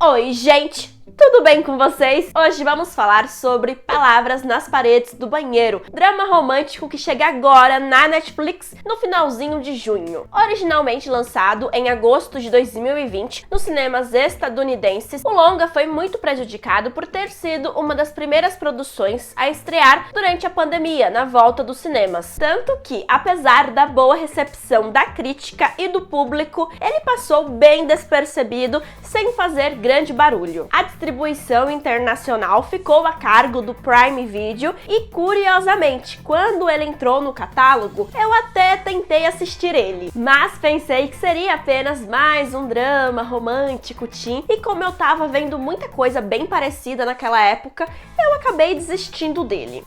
Oi, gente! Tudo bem com vocês? Hoje vamos falar sobre Palavras nas Paredes do Banheiro, drama romântico que chega agora na Netflix no finalzinho de junho. Originalmente lançado em agosto de 2020 nos cinemas estadunidenses, o longa foi muito prejudicado por ter sido uma das primeiras produções a estrear durante a pandemia na volta dos cinemas. Tanto que, apesar da boa recepção da crítica e do público, ele passou bem despercebido, sem fazer grande barulho. A distribuição internacional ficou a cargo do Prime Video e, curiosamente, quando ele entrou no catálogo, eu até tentei assistir ele, mas pensei que seria apenas mais um drama romântico teen, e como eu tava vendo muita coisa bem parecida naquela época, eu acabei desistindo dele.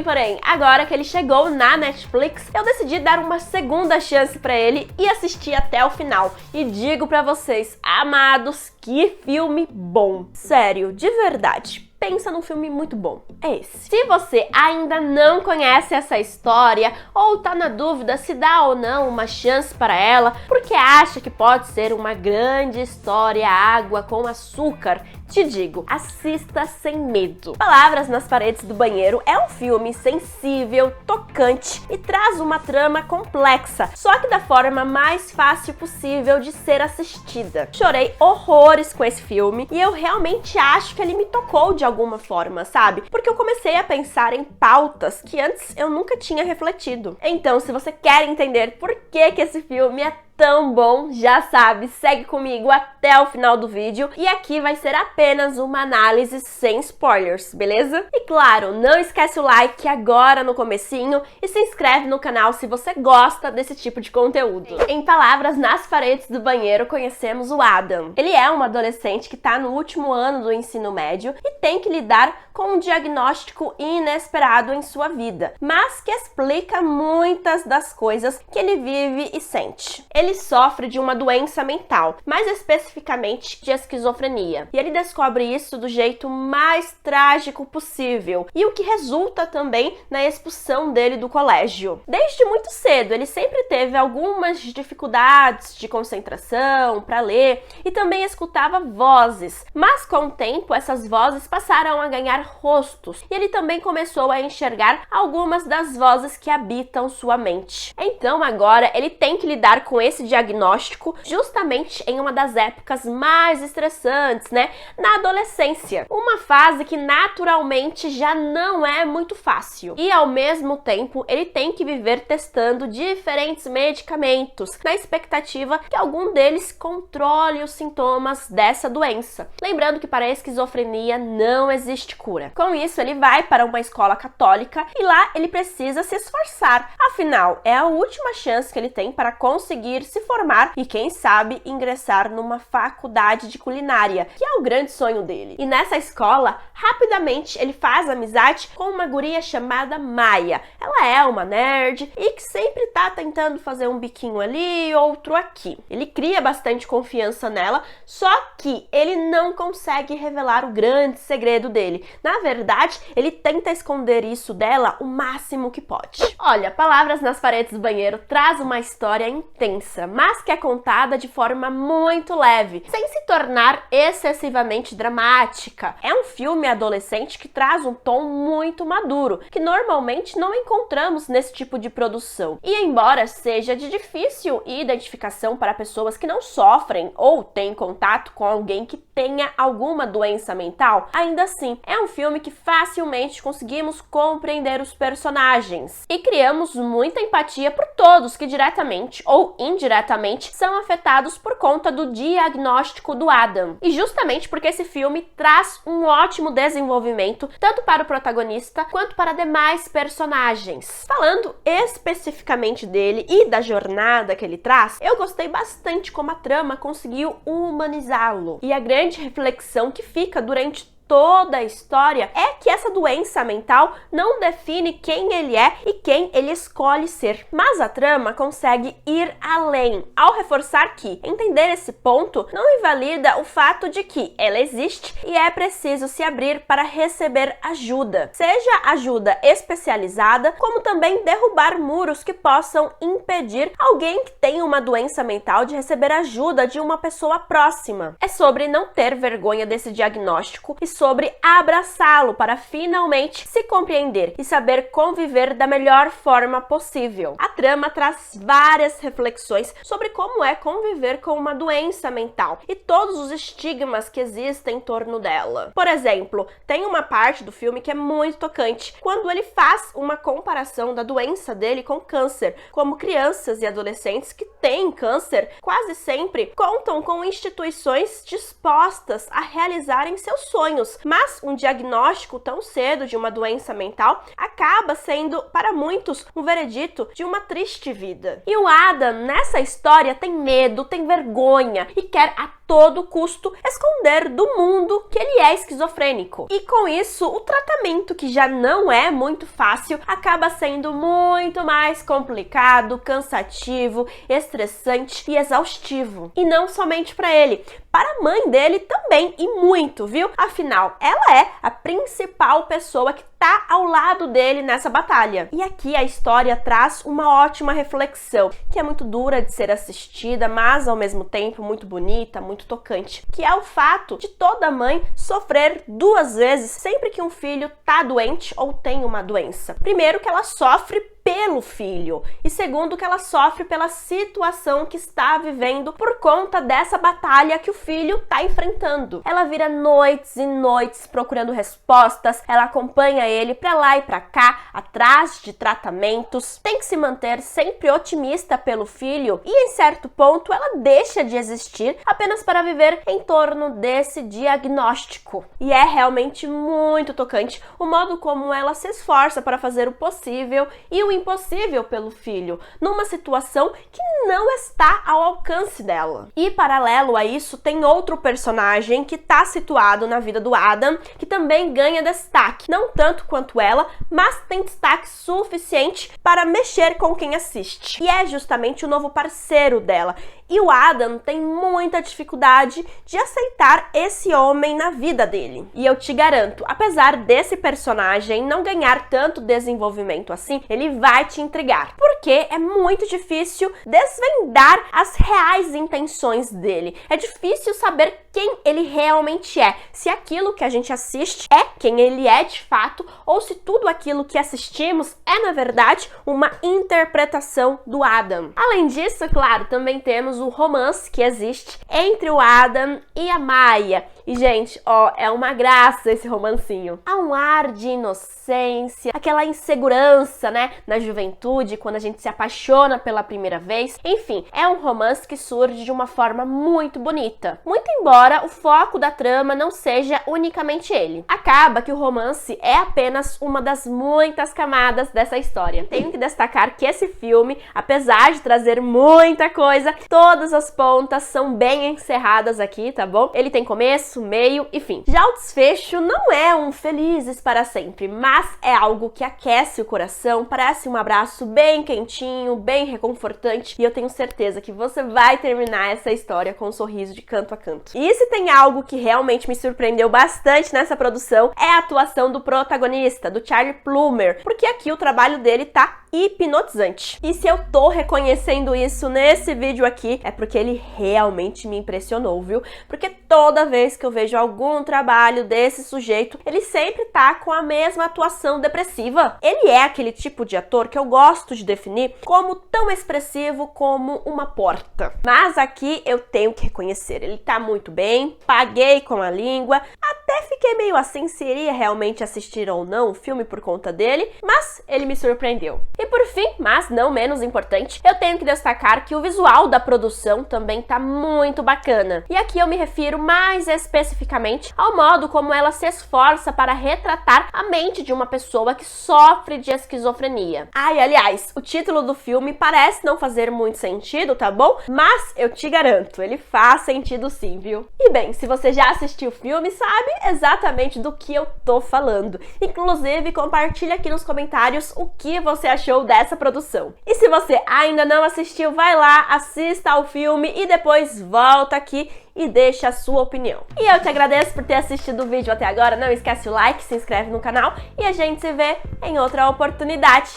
Porém, agora que ele chegou na Netflix, eu decidi dar uma segunda chance pra ele e assistir até o final. E digo pra vocês, amados, que filme bom! Sério, de verdade. Pensa num filme muito bom, é esse. Se você ainda não conhece essa história ou tá na dúvida se dá ou não uma chance para ela, porque acha que pode ser uma grande história água com açúcar, te digo, assista sem medo. Palavras nas Paredes do Banheiro é um filme sensível, tocante e traz uma trama complexa, só que da forma mais fácil possível de ser assistida. Chorei horrores com esse filme e eu realmente acho que ele me tocou de alguma forma, sabe? Porque eu comecei a pensar em pautas que antes eu nunca tinha refletido. Então, se você quer entender por que esse filme é tão bom, já sabe, segue comigo até o final do vídeo e aqui vai ser apenas uma análise sem spoilers, beleza? E claro, não esquece o like agora no comecinho e se inscreve no canal se você gosta desse tipo de conteúdo. Em Palavras nas Paredes do Banheiro conhecemos o Adam. Ele é um adolescente que tá no último ano do ensino médio e tem que lidar com um diagnóstico inesperado em sua vida, mas que explica muitas das coisas que ele vive e sente. Ele sofre de uma doença mental, mais especificamente de esquizofrenia, e ele descobre isso do jeito mais trágico possível, e o que resulta também na expulsão dele do colégio. Desde muito cedo, ele sempre teve algumas dificuldades de concentração para ler e também escutava vozes, mas com o tempo essas vozes passaram a ganhar rostos, e ele também começou a enxergar algumas das vozes que habitam sua mente. Então agora ele tem que lidar com esse diagnóstico justamente em uma das épocas mais estressantes, né? Na adolescência. Uma fase que naturalmente já não é muito fácil. E ao mesmo tempo, ele tem que viver testando diferentes medicamentos, na expectativa que algum deles controle os sintomas dessa doença. Lembrando que para a esquizofrenia não existe cura. Com isso, ele vai para uma escola católica e lá ele precisa se esforçar. Afinal, é a última chance que ele tem para conseguir se formar e, quem sabe, ingressar numa faculdade de culinária, que é o grande sonho dele. E nessa escola, rapidamente ele faz amizade com uma guria chamada Maia. Ela é uma nerd e que sempre tá tentando fazer um biquinho ali, outro aqui. Ele cria bastante confiança nela, só que ele não consegue revelar o grande segredo dele. Na verdade, ele tenta esconder isso dela o máximo que pode. Olha, Palavras nas Paredes do Banheiro traz uma história intensa, mas que é contada de forma muito leve, sem se tornar excessivamente dramática. É um filme adolescente que traz um tom muito maduro, que normalmente não encontramos nesse tipo de produção. E embora seja de difícil identificação para pessoas que não sofrem ou têm contato com alguém que tenha alguma doença mental, ainda assim, é um filme que facilmente conseguimos compreender os personagens e criamos muita empatia por todos que diretamente ou indiretamente são afetados por conta do diagnóstico do Adam. E justamente porque esse filme traz um ótimo desenvolvimento tanto para o protagonista quanto para demais personagens. Falando especificamente dele e da jornada que ele traz, eu gostei bastante como a trama conseguiu humanizá-lo. E a grande reflexão que fica durante toda a história é que essa doença mental não define quem ele é e quem ele escolhe ser. Mas a trama consegue ir além, ao reforçar que entender esse ponto não invalida o fato de que ela existe e é preciso se abrir para receber ajuda. Seja ajuda especializada, como também derrubar muros que possam impedir alguém que tem uma doença mental de receber ajuda de uma pessoa próxima. É sobre não ter vergonha desse diagnóstico e sobre abraçá-lo para finalmente se compreender e saber conviver da melhor forma possível. A trama traz várias reflexões sobre como é conviver com uma doença mental e todos os estigmas que existem em torno dela. Por exemplo, tem uma parte do filme que é muito tocante, quando ele faz uma comparação da doença dele com câncer, como crianças e adolescentes que têm câncer quase sempre contam com instituições dispostas a realizarem seus sonhos, mas um diagnóstico tão cedo de uma doença mental acaba sendo, para muitos, um veredito de uma triste vida. E o Adam, nessa história, tem medo, tem vergonha e quer a todo custo esconder do mundo que ele é esquizofrênico. E com isso, o tratamento, que já não é muito fácil, acaba sendo muito mais complicado, cansativo, estressante e exaustivo. E não somente para ele, para a mãe dele também, e muito, viu? Afinal, ela é a principal pessoa que tá ao lado dele nessa batalha. E aqui a história traz uma ótima reflexão, que é muito dura de ser assistida, mas ao mesmo tempo muito bonita, muito tocante, que é o fato de toda mãe sofrer duas vezes sempre que um filho tá doente ou tem uma doença. Primeiro, que ela sofre pelo filho, e segundo, que ela sofre pela situação que está vivendo por conta dessa batalha que o filho está enfrentando. Ela vira noites e noites procurando respostas, ela acompanha ele para lá e para cá, atrás de tratamentos, tem que se manter sempre otimista pelo filho e em certo ponto ela deixa de existir apenas para viver em torno desse diagnóstico. E é realmente muito tocante o modo como ela se esforça para fazer o possível e o impossível pelo filho, numa situação que não está ao alcance dela. E paralelo a isso, tem outro personagem que está situado na vida do Adam, que também ganha destaque, não tanto quanto ela, mas tem destaque suficiente para mexer com quem assiste. E é justamente o novo parceiro dela. E o Adam tem muita dificuldade de aceitar esse homem na vida dele. E eu te garanto, apesar desse personagem não ganhar tanto desenvolvimento assim, ele vai te intrigar. Porque é muito difícil desvendar as reais intenções dele. É difícil saber quem ele realmente é. Se aquilo que a gente assiste é quem ele é de fato, ou se tudo aquilo que assistimos é, na verdade, uma interpretação do Adam. Além disso, claro, também temos o romance que existe entre o Adam e a Maya. E, gente, ó, é uma graça esse romancinho. Há um ar de inocência, aquela insegurança, né, na juventude, quando a gente se apaixona pela primeira vez. Enfim, é um romance que surge de uma forma muito bonita. Muito embora o foco da trama não seja unicamente ele. Acaba que o romance é apenas uma das muitas camadas dessa história. Tenho que destacar que esse filme, apesar de trazer muita coisa, todas as pontas são bem encerradas aqui, tá bom? Ele tem começo, meio e fim. Já o desfecho não é um felizes para sempre, mas é algo que aquece o coração, parece um abraço bem quentinho, bem reconfortante, e eu tenho certeza que você vai terminar essa história com um sorriso de canto a canto. E se tem algo que realmente me surpreendeu bastante nessa produção, é a atuação do protagonista, do Charlie Plummer, porque aqui o trabalho dele tá hipnotizante. E se eu tô reconhecendo isso nesse vídeo aqui, é porque ele realmente me impressionou, viu? Porque toda vez que eu vejo algum trabalho desse sujeito, ele sempre tá com a mesma atuação depressiva. Ele é aquele tipo de ator que eu gosto de definir como tão expressivo como uma porta. Mas aqui eu tenho que reconhecer, ele tá muito bem, paguei com a língua, até fiquei meio assim se iria realmente assistir ou não o filme por conta dele, mas ele me surpreendeu. E por fim, mas não menos importante, eu tenho que destacar que o visual da produção também tá muito bacana. E aqui eu me refiro mais especificamente ao modo como ela se esforça para retratar a mente de uma pessoa que sofre de esquizofrenia. Ai, aliás, o título do filme parece não fazer muito sentido, tá bom? Mas eu te garanto, ele faz sentido sim, viu? E bem, se você já assistiu o filme, sabe, exatamente do que eu tô falando. Inclusive, compartilha aqui nos comentários o que você achou dessa produção. E se você ainda não assistiu, vai lá, assista ao filme e depois volta aqui e deixa a sua opinião. E eu te agradeço por ter assistido o vídeo até agora. Não esquece o like, se inscreve no canal e a gente se vê em outra oportunidade.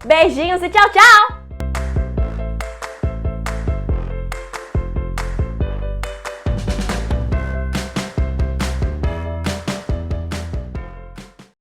Beijinhos e tchau, tchau!